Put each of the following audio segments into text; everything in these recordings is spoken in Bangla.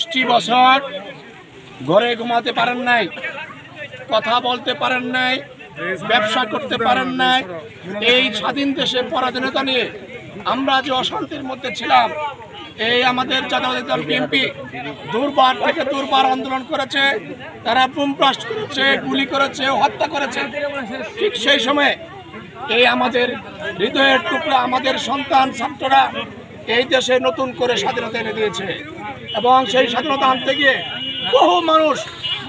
30 বছর ঘরে ঘুমাতে পারেন নাই, কথা বলতে পারেন নাই, ব্যবসা করতে পারেন নাই। এই স্বাধীন দেশে পরাধীনতা নিয়ে আমরা যে অশান্তির মধ্যে ছিলাম, এই আমাদের জাতীয় দল বিএনপি দুর্বার থেকে দুর্বার আন্দোলন করেছে, তারা বোম ব্লাস্ট করেছে, গুলি করেছে, হত্যা করেছে। ঠিক সেই সময়ে এই আমাদের হৃদয়ের টুকরা আমাদের সন্তান ছাত্ররা এই দেশে নতুন করে স্বাধীনতা এনে দিয়েছে এবং সেই স্বাধীনতা আনতে গিয়ে বহু মানুষ,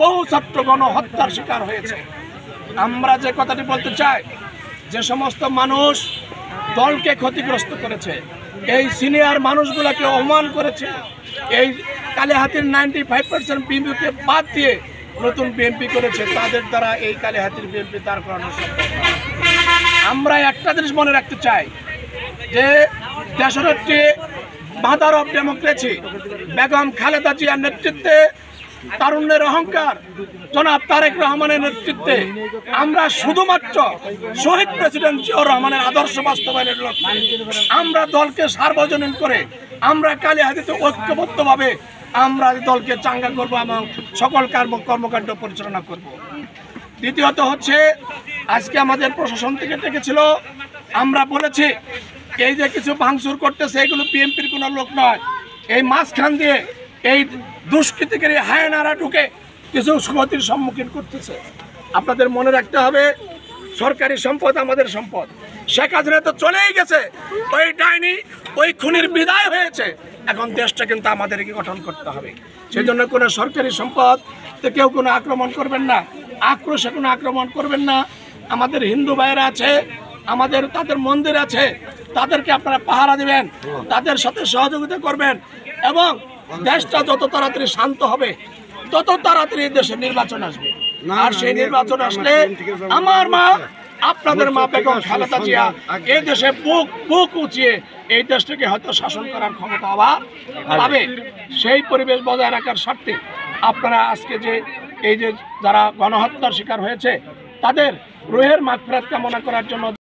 বহু ছাত্রগণ হত্যার শিকার হয়েছে। আমরা যে কথাটি বলতে চাই, যে সমস্ত মানুষ দলকে ক্ষতিগ্রস্ত করেছে, এই সিনিয়র মানুষগুলোকে অপমান করেছে, এই কালিহাতির 95% বিএনপিকে বাদ দিয়ে নতুন বিএনপি করেছে, তাদের দ্বারা এই কালিহাতির বিএনপি দাঁড় করানো সম্ভব না। আমরা একটা জিনিস মনে রাখতে চাই যে দেশনেত্রী mother of democracy Begum Khaleda জিয়ার নেতৃত্বে, তারুণ্যের অহংকার জনাব তারেক রহমানের নেতৃত্বে আমরা শুধুমাত্র শহীদ প্রেসিডেন্ট জিয়াউর রহমানের আদর্শ বাস্তবায়নের লক্ষ্যে আমরা দলকে সার্বজনীন করে আমরা কালিহাতিতে ঐক্যবদ্ধভাবে আমরা দলকে চাঙ্গা করব এবং সকল কর্মকাণ্ড পরিচালনা করব। দ্বিতীয়ত হচ্ছে, আজকে আমাদের প্রশাসন থেকে ডেকেছিল, আমরা বলেছি এই যে কিছু ভাঙচুর করতেছে এগুলো বিএনপির কোনো লোক নয়, এই মাঝখান দিয়ে এই দুষ্কৃতিকারী হায়নারা ঢুকে কিছু ক্ষতির সম্মুখীন করতেছে। আপনাদের মনে রাখতে হবে, সরকারি সম্পদ আমাদের সম্পদ। শেখ হাসিনা তো চলেই গেছে, ওই ডাইনি ওই খুনির বিদায় হয়েছে, এখন দেশটা কিন্তু আমাদেরকে গঠন করতে হবে। সেই জন্য কোনো সরকারি সম্পদ কেউ কোনো আক্রমণ করবেন না, আক্রোশে কোনো আক্রমণ করবেন না। আমাদের হিন্দু ভাইয়েরা আছে, তাদের মন্দির আছে, তাদেরকে আপনারা পাহারা দিবেন, তাদের সাথে সহযোগিতা করবেন এবং দেশটা যত তাড়াতাড়ি শান্ত হবে তত তাড়াতাড়ি দেশে নির্বাচন আসবে। আর সেই নির্বাচন আসলে আমার মা, আপনাদের মা বেগম খালেদা জিয়া এই দেশে বুক উঁচিয়ে এই দেশটাকে হয়তো শাসন করার ক্ষমতা আবার পাবে। সেই পরিবেশ বজায় রাখার স্বার্থে আপনারা আজকে যে এই যে যারা গণহত্যার শিকার হয়েছে তাদের রুহের মাগফিরাত কামনা করার জন্য